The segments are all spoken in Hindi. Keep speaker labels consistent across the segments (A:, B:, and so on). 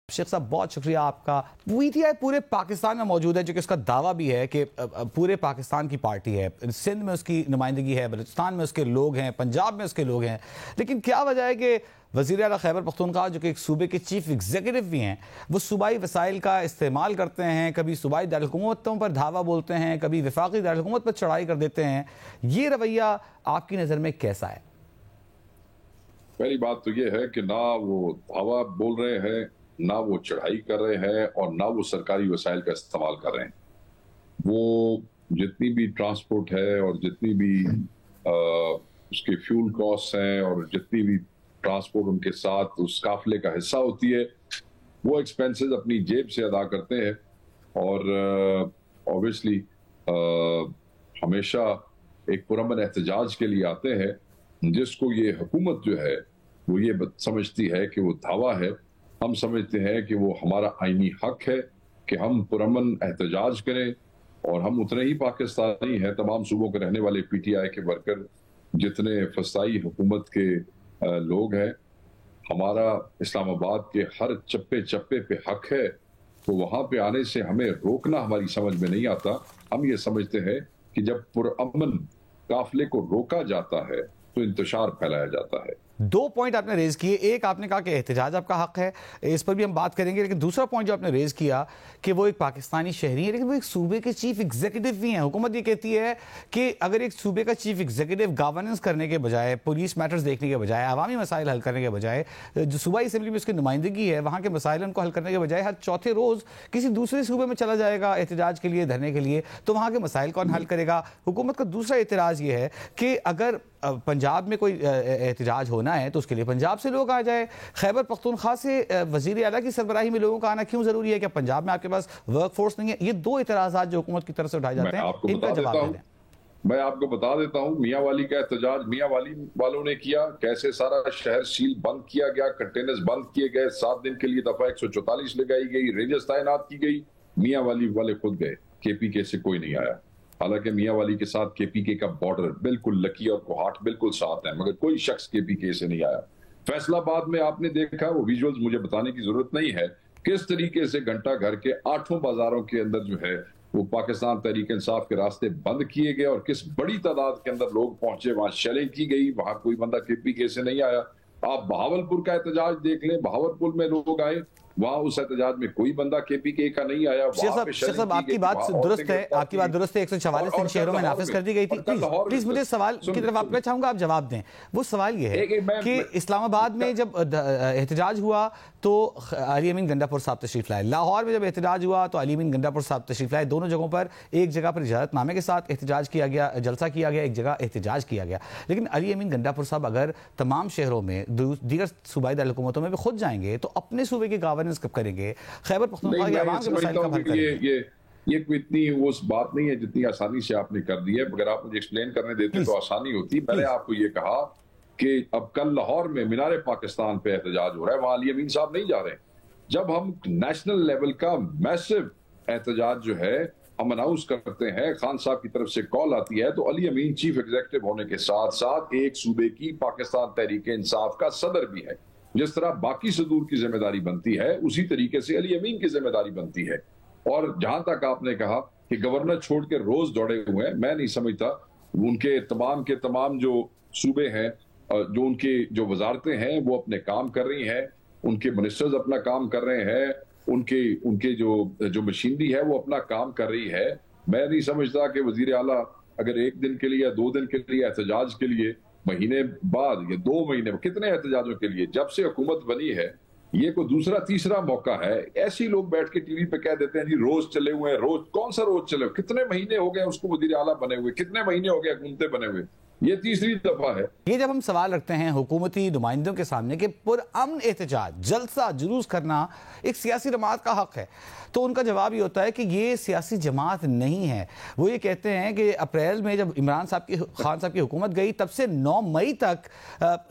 A: शेख साहब बहुत शुक्रिया आपका। पीटीआई पूरे पाकिस्तान में मौजूद है, जो कि उसका दावा भी है कि पूरे पाकिस्तान की पार्टी है। सिंध में उसकी नुमाइंदगी है, बलूचिस्तान में उसके लोग हैं, पंजाब में उसके लोग हैं। लेकिन क्या वजह है कि वज़ीर आला खैबर पख्तूनख्वा, जो कि एक सूबे के चीफ एग्जीक्यूटिव भी हैं, वो सूबाई वसाइल का इस्तेमाल करते हैं, कभी सूबाई दारकूमतों पर धावा बोलते हैं, कभी वफाकी दारकूमत पर चढ़ाई कर देते हैं। ये रवैया आपकी नज़र में कैसा है?
B: पहली बात तो ये है कि ना वो धावा बोल रहे हैं, ना वो चढ़ाई कर रहे हैं और ना वो सरकारी वसाइल का इस्तेमाल कर रहे हैं। वो जितनी भी ट्रांसपोर्ट है और जितनी भी उसके फ्यूल कॉस्ट हैं और जितनी भी ट्रांसपोर्ट उनके साथ उस काफिले का हिस्सा होती है, वो एक्सपेंसेस अपनी जेब से अदा करते हैं। और ऑब्वियसली हमेशा एक पुरअमन एहतजाज के लिए आते हैं, जिसको ये हुकूमत जो है वो ये समझती है कि वो धावा है। हम समझते हैं कि वो हमारा आईनी हक है कि हम पुरअमन एहतजाज करें, और हम उतने ही पाकिस्तानी हैं, तमाम सूबों के रहने वाले पीटीआई के वर्कर जितने फसाई हुकूमत के लोग हैं। हमारा इस्लामाबाद के हर चप्पे चप्पे पे हक है, तो वहां पे आने से हमें रोकना हमारी समझ में नहीं आता। हम ये समझते हैं कि जब पुरअमन काफिले को रोका जाता है तो इंतशार फैलाया जाता है।
A: दो पॉइंट आपने रेज किए। एक, आपने कहा कि एहतजाज आपका हक है, इस पर भी हम बात करेंगे। लेकिन दूसरा पॉइंट जो आपने रेज किया कि वो एक पाकिस्तानी शहरी है, लेकिन वो एक सूबे के चीफ एग्जीक्यूटिव भी हैं। हुकूमत ये कहती है कि अगर एक सूबे का चीफ एग्जीक्यूटिव गवर्नेंस करने के बजाय, पुलिस मैटर्स देखने के बजाय, अवामी मसाइल हल करने के बजाय, जो सूबाई असम्बली में उसकी नुमाइंदगी है, वहाँ के मसाइल उनको हल करने के बजाय हर चौथे रोज़ किसी दूसरे सूबे में चला जाएगा एहतजाज के लिए, धरने के लिए, तो वहाँ के मसाइल कौन हल करेगा? हुकूमत का दूसरा एतराज़ ये है कि अगर पंजाब में कोई एहतजाज होना है तो उसके लिए पंजाब से लोग आ जाए। खैबर पख्तूनख्वा से वज़ीर आला की सरबराही में लोगों का आना क्यों जरूरी है? कि पंजाब में आपके पास वर्क फोर्स नहीं है? ये दो इतराज़ात जो हुकूमत की तरफ से उठाए जाते हैं, इनका जवाब दें।
B: मैं आपको बता देता हूँ, मियाँ वाली का एहतजाज मियाँ वाली वालों ने किया। कैसे सारा शहर सील बंद किया गया, कंटेनर्स बंद किए गए, 7 दिन के लिए दफा 144 लगाई गई, रेंजर्स तैनात की गई। मियाँ वाली वाले खुद गए, केपीके से कोई नहीं आया। हालांकि मियाँ वाली के साथ केपीके का बॉर्डर बिल्कुल लकी और कोहाट बिल्कुल साथ है, मगर कोई शख्स केपीके से नहीं आया। फैसलाबाद में आपने देखा, वो विजुअल्स मुझे बताने की जरूरत नहीं है, किस तरीके से घंटा घर के 8 बाजारों के अंदर जो है वो पाकिस्तान तहरीक इंसाफ के रास्ते बंद किए गए और किस बड़ी तादाद के अंदर लोग पहुंचे, वहां शेलिंग की गई। वहां कोई बंदा केपीके से नहीं आया। आप बहावलपुर का एहतजाज देख लें, बहावलपुर में लोग आए, वहां उस एहतजाज में कोई बंदा केपीके का नहीं आया।
A: शेख साहब, आपकी बात दुरुस्त है, आपकी बात दुरुस्त है। 144 शहरों में नाफिज कर दी गई थी। प्लीज मुझे सवाल की तरफ आपका चाहूंगा, आप जवाब दें। वो सवाल ये है कि इस्लामाबाद में जब एहतजाज हुआ तो अली अमीन गंडापुर साहब तशरीफ लाए, लाहौर में जब एहतजाज हुआ तो अली अमीन गंडापुर साहब तशरीफ लाए। दोनों जगहों पर एक जगह पर इजाजतनामे के साथ एहतजाज किया गया, जलसा किया गया, एक जगह एहतजाज किया गया। लेकिन अली अमीन गंडापुर साहब अगर तमाम शहरों में, दीगर सूबाई दारकूमतों में भी खुद जाएंगे तो अपने सूबे की गवर्नेंस कब करेंगे? खैबर पख्तूनख्वा के अवाम के मसाइल कब हल करेंगे?
B: ये कोई इतनी वो बात नहीं है जितनी आसानी से आपने कर दी है। अगर आप मुझे एक्सप्लेन करने देते तो आसानी होती। मैंने आपको ये कहा कि अब कल लाहौर में मीनारे पाकिस्तान पे एहतजाज हो रहा है, वहां अली अमीन साहब नहीं जा रहे। जब हम नेशनल लेवल का मैसिव एहतजाज जो है हम अनाउंस करते हैं, खान साहब की तरफ से कॉल आती है, तो अली अमीन चीफ एग्जीक्यूटिव होने के साथ साथ एक सूबे की पाकिस्तान तहरीक इंसाफ का सदर भी है। जिस तरह बाकी सदूर की जिम्मेदारी बनती है, उसी तरीके से अली अमीन की जिम्मेदारी बनती है। और जहां तक आपने कहा कि गवर्नर छोड़ के रोज दौड़े हुए हैं, मैं नहीं समझता। उनके तमाम के तमाम जो सूबे हैं, जो उनके जो वजारतें हैं, वो अपने काम कर रही हैं, उनके मिनिस्टर्स अपना काम कर रहे हैं, उनके जो मशीनरी है वो अपना काम कर रही है। मैं नहीं समझता कि वजीर आला अगर 1 दिन के लिए या 2 दिन के लिए एहतजाज के लिए, महीने बाद या 2 महीने में, कितने एहतजाजों के लिए, जब से हुकूमत बनी है, ये कोई दूसरा तीसरा मौका है। ऐसे ही लोग बैठ के टीवी पे कह देते हैं जी रोज चले हुए हैं। रोज कौन सा रोज चले हुए? कितने महीने हो गए उसको वजीर आला बने हुए, कितने महीने हो गए हुकूमतें बने हुए? ये तीसरी दफा है।
A: ये जब हम सवाल रखते हैं हुकूमती नुमाइंदों के सामने कि पुरअमन एहतजाज, जलसा जुलूस करना एक सियासी जमात का हक है, तो उनका जवाब ये होता है कि ये सियासी जमात नहीं है। वो ये कहते हैं कि अप्रैल में जब खान साहब की हुकूमत गई, तब से 9 मई तक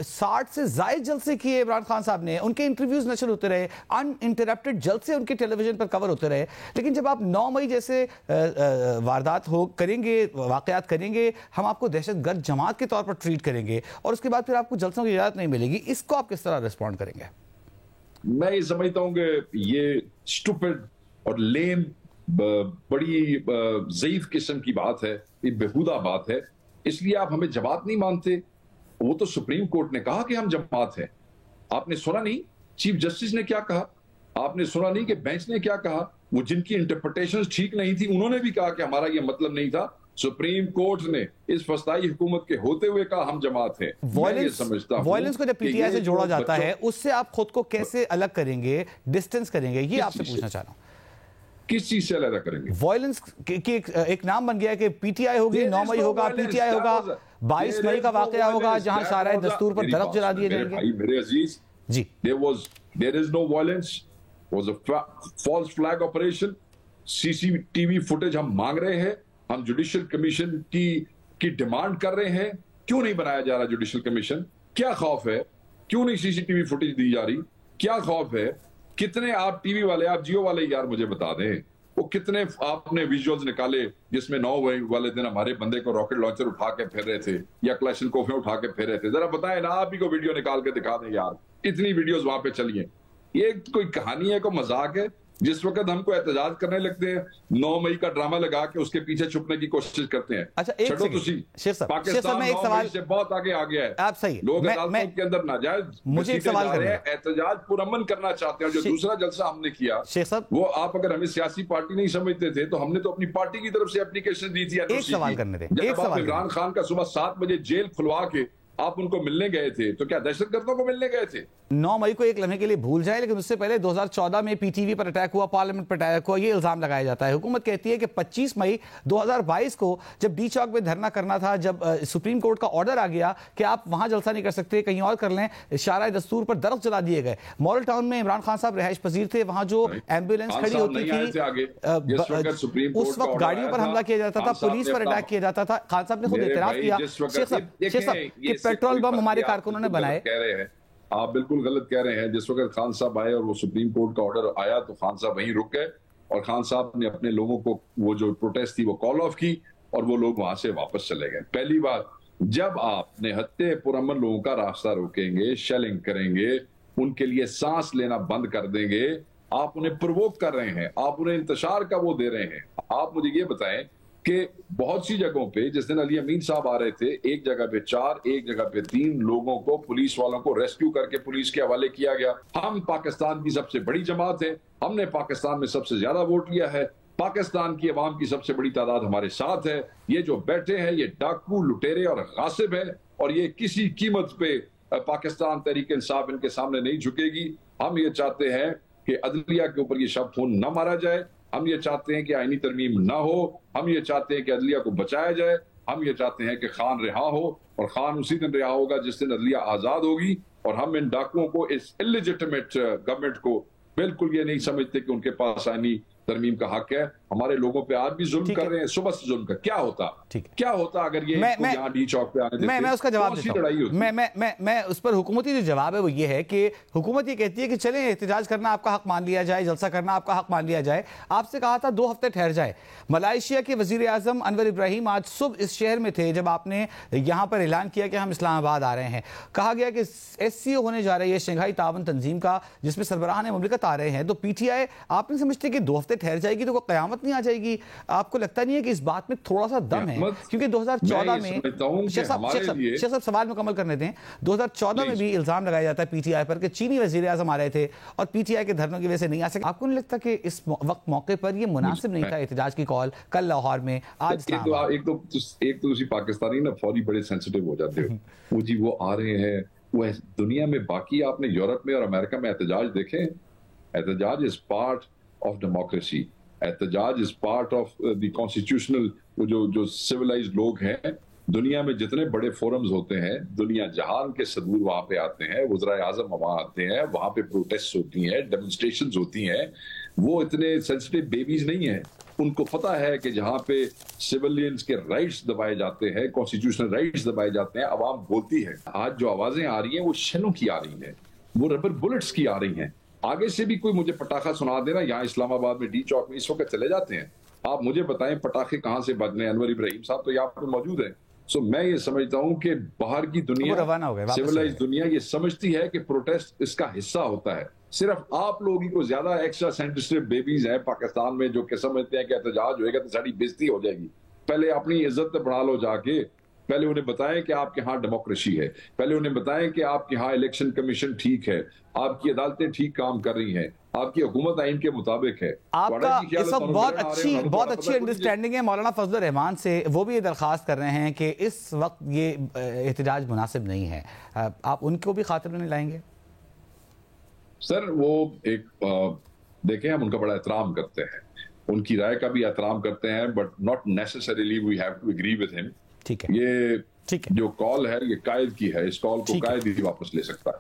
A: 60 से ज़ायद जलसे किए इमरान खान साहब ने। उनके इंटरव्यूज नशर होते रहे, अनइंटरप्टेड जलसे उनके टेलीविजन पर कवर होते रहे। लेकिन जब आप 9 मई जैसे वारदात करेंगे, वाकयात करेंगे, हम आपको दहशतगर्द जमात के तौर पर ट्रीट करेंगे और उसके बाद फिर आपको जलसों की इजाजत नहीं मिलेगी। इसको आप किस तरह रिस्पॉन्ड करेंगे?
B: मैं ये समझता हूं कि ये स्टूपिड और लेम बड़ी ज़ईफ किस्म की बात है, ये बेहुदा बात है। इसलिए आप हमें जमात नहीं मानते। वो तो सुप्रीम कोर्ट ने कहा कि हम जमात है। आपने सुना नहीं चीफ जस्टिस ने क्या कहा? आपने सुना नहीं कि बेंच ने क्या कहा? वो जिनकी इंटरप्रिटेशन ठीक नहीं थी उन्होंने भी कहा कि हमारा ये मतलब नहीं था। सुप्रीम कोर्ट ने इस फसाई हुकूमत के होते हुए कहा हम जमात है।
A: वॉयलेंस को जब पीटीआई से जोड़ा जाता है उससे आप खुद को कैसे अलग करेंगे, डिस्टेंस करेंगे, ये आपसे पूछना चाह रहा हूं।
B: किस चीज से अलग करेंगे?
A: वॉयलेंस की एक नाम बन गया है कि पीटीआई होगी, 9 मई होगा, पीटीआई होगा, 22 मई का वाकया होगा जहां शाराए दस्तूर पर दरख्त जला दिए जाएंगे।
B: मेरे अजीज
A: जी,
B: there is no violence, was a false flag operation। CCTV footage हम मांग रहे हैं, हम जुडिशियल कमीशन की डिमांड कर रहे हैं। क्यों नहीं बनाया जा रहा जुडिशियल कमीशन? क्या खौफ है? क्यों नहीं सीसीटीवी फुटेज दी जा रही? क्या खौफ है? कितने आप टीवी वाले, आप जियो वाले यार मुझे बता दें, वो कितने आपने विजुअल्स निकाले जिसमें 9 वाले दिन हमारे बंदे को रॉकेट लॉन्चर उठा के फिर रहे थे या क्लैशनकोफ में उठा के फिर रहे थे? जरा बताएं ना, आप ही को वीडियो निकाल के दिखा दें यार। इतनी वीडियोस वहां पे चली हैं। ये कोई कहानी है, कोई मजाक है? जिस वक्त हमको एहतजाज करने लगते हैं 9 मई का ड्रामा लगा के उसके पीछे छुपने की कोशिश करते हैं।
A: अच्छा, एक सेकंड
B: पाकिस्तान में एक सवाल से बहुत आगे आ गया है।
A: आप सही,
B: लोग अदालतों के अंदर नाजायज
A: मुझे एक सवाल करना है।
B: एहतजाज पुरअमन करना चाहते हैं। जो दूसरा जलसा हमने किया वो आप अगर हमें सियासी पार्टी नहीं समझते थे तो हमने तो अपनी पार्टी की तरफ से एप्लीकेशन दी थी।
A: एक सवाल करने दें।
B: जब आप इमरान खान का सुबह 7 बजे जेल खुलवा के आप उनको मिलने गए थे तो क्या दहशतगर्दों को मिलने गए थे?
A: 9 मई को एक लम्हे के लिए भूल जाए, लेकिन उससे पहले 2014 में पीटीवी पर अटैक हुआ, पार्लियामेंट पर अटैक हुआ, ये इल्जाम लगाया जाता है। हुकूमत कहती है कि 25 मई 2022 को जब डी चौक में धरना करना था, जब सुप्रीम कोर्ट का ऑर्डर आ गया कि आप वहां जलसा नहीं कर सकते, कहीं और कर लें, शाराए दस्तूर पर दरख्त जला दिए गए। मॉडल टाउन में इमरान खान साहब रिहाइश पजीर थे, वहां जो एम्बुलेंस खड़ी होती थी उस वक्त गाड़ियों पर हमला किया जाता था, पुलिस पर अटैक किया जाता था। खान साहब ने खुद एतराफ किया कि पेट्रोल बम हमारे कारकुनों ने बनाए।
B: कह रहे हैं, आप बिल्कुल गलत कह रहे हैं। जिस वक्त खान साहब आए और वो सुप्रीम कोर्ट का ऑर्डर आया तो खान साहब वहीं रुक गए और खान साहब ने अपने लोगों को वो जो प्रोटेस्ट थी वो कॉल ऑफ की और वो लोग वहां से वापस चले गए। पहली बात, जब आप निहत्ते पुरअमन लोगों का रास्ता रोकेंगे, शेलिंग करेंगे, उनके लिए सांस लेना बंद कर देंगे, आप उन्हें प्रोवोक कर रहे हैं, आप उन्हें इंतशार का वो दे रहे हैं। आप मुझे ये बताएं कि बहुत सी जगहों पे जिस दिन अली अमीन साहब आ रहे थे, एक जगह पे 4, एक जगह पे 3 लोगों को, पुलिस वालों को रेस्क्यू करके पुलिस के हवाले किया गया। हम पाकिस्तान की सबसे बड़ी जमात है, हमने पाकिस्तान में सबसे ज्यादा वोट लिया है, पाकिस्तान की अवाम की सबसे बड़ी तादाद हमारे साथ है। ये जो बैठे हैं ये डाकू, लुटेरे और गासिब है और ये किसी कीमत पे पाकिस्तान तहरीक इंसाफ इनके सामने नहीं झुकेगी। हम ये चाहते हैं कि अदलिया के ऊपर ये शब खून न मारा जाए, हम ये चाहते हैं कि आईनी तरमीम ना हो, हम ये चाहते हैं कि अदलिया को बचाया जाए, हम ये चाहते हैं कि खान रिहा हो और खान उसी दिन रिहा होगा जिस दिन अदलिया आजाद होगी। और हम इन डाकुओं को, इस इलिजिटिमेट गवर्नमेंट को बिल्कुल ये नहीं समझते कि उनके पास आईनी तरमीम का हक है। हमारे लोगों पे आज भी जुल्म कर रहे हैं, सुबह से जुल्म कर। क्या होता अगर ये यहाँ डी चौक पे आने देते?
A: मैं उसका जवाब देता हूं। मैं उस पर हुकूमती जो जवाब है वो ये है कि हुकूमत ये कहती है कि चलें एहतजाज करना आपका हक मान लिया जाए, जलसा करना आपका हक मान लिया जाए। आपसे कहा था 2 हफ्ते ठहर जाए। मलाइशिया के वजीर आजम अनवर इब्राहिम आज सुबह इस शहर में थे जब आपने यहाँ पर ऐलान किया कि हम इस्लामाबाद आ रहे हैं। कहा गया कि SCO होने जा रही है शंघाई तावन तंजीम का, जिसमें सरबराहान मुमलिकत आ रहे हैं। तो PTI आप नहीं समझते कि 2 हफ्ते ठहर जाएगी तो कोई क़यामत नहीं आ जाएगी? आपको लगता नहीं है कि इस बात में थोड़ा सा दम है? क्योंकि 2014 में, शेख साहब सवाल मुकम्मल करने दें, 2014 में भी इल्जाम लगाया जाता है PTI पर कि चीनी वजीर आजम आ रहे थे और PTI के धरनों की वजह से नहीं आ सके। आपको नहीं लगता कि इस वक्त मौके पर ये मुनासिब नहीं था एहतजाज की कॉल? कल लाहौर में, आज
B: एक तो उसी पाकिस्तानी ना फौरी बड़े सेंसिटिव हो जाते हो। वो जी वो आ रहे हैं, वो दुनिया में बाकी आपने यूरोप में और अमेरिका में एहतजाज देखे? एहतजाज इज पार्ट ऑफ डेमोक्रेसी, एहतजाज is part of the constitutional. जो सिविलाइज्ड लोग हैं, दुनिया में जितने बड़े फोरम्स होते हैं, दुनिया जहान के सदूर वहां पे आते हैं, वज़राए आज़म वहां आते हैं, वहां पे प्रोटेस्ट होती हैं, डेमोन्स्ट्रेशंस होती हैं। वो इतने सेंसिटिव बेबीज नहीं है। उनको पता है कि जहां पे सिविलियंस के राइट्स दबाए जाते हैं, कॉन्स्टिट्यूशनल राइट्स दबाए जाते हैं, आवाम बोलती है। आज जो आवाजें आ रही हैं वो शनों की आ रही हैं, वो रबर बुलेट्स की आ रही हैं। आगे से भी कोई मुझे पटाखा सुना देना, यहाँ इस्लामाबाद में डी चौक में इस वक्त चले जाते हैं। आप मुझे बताएं पटाखे कहां से बजने? अनवर इब्राहिम साहब तो यहाँ पर मौजूद है, सो मैं ये समझता हूं कि बाहर की दुनिया,
A: रवाना हो गए, वापस
B: सिविलाइज
A: चले गए।
B: दुनिया ये समझती है कि प्रोटेस्ट इसका हिस्सा होता है। सिर्फ आप लोगों ही को ज्यादा एक्स्ट्रा सेंसिटिव बेबीज हैं पाकिस्तान में जो कि समझते हैं कि एहतजाज होएगा तो सारी बेइज्जती हो जाएगी। पहले अपनी इज्जत तो बढ़ा लो जाके, पहले उन्हें बताएं कि आपके यहाँ डेमोक्रेसी है, पहले उन्हें बताएं कि आपके यहाँ इलेक्शन कमीशन ठीक है, आपकी अदालतें ठीक काम कर रही हैं, आपकी हुकूमत आइन के मुताबिक है।
A: आपका इस वक्त बहुत अच्छी अंडरस्टैंडिंग है मौलाना फजल रहमान से, वो भी ये दरख्वास्त कर रहे हैं कि इस वक्त ये एहतजाज मुनासिब नहीं है, आप उनको भी खातिर में लाएंगे?
B: सर वो एक देखें, हम उनका बड़ा एहतराम करते हैं, उनकी राय का भी एहतराम करते हैं, but not necessarily we have to agree with him.
A: ठीक है,
B: ये
A: ठीक है,
B: जो कॉल है ये कायद की है, इस कॉल को कायद ही वापस ले सकता है।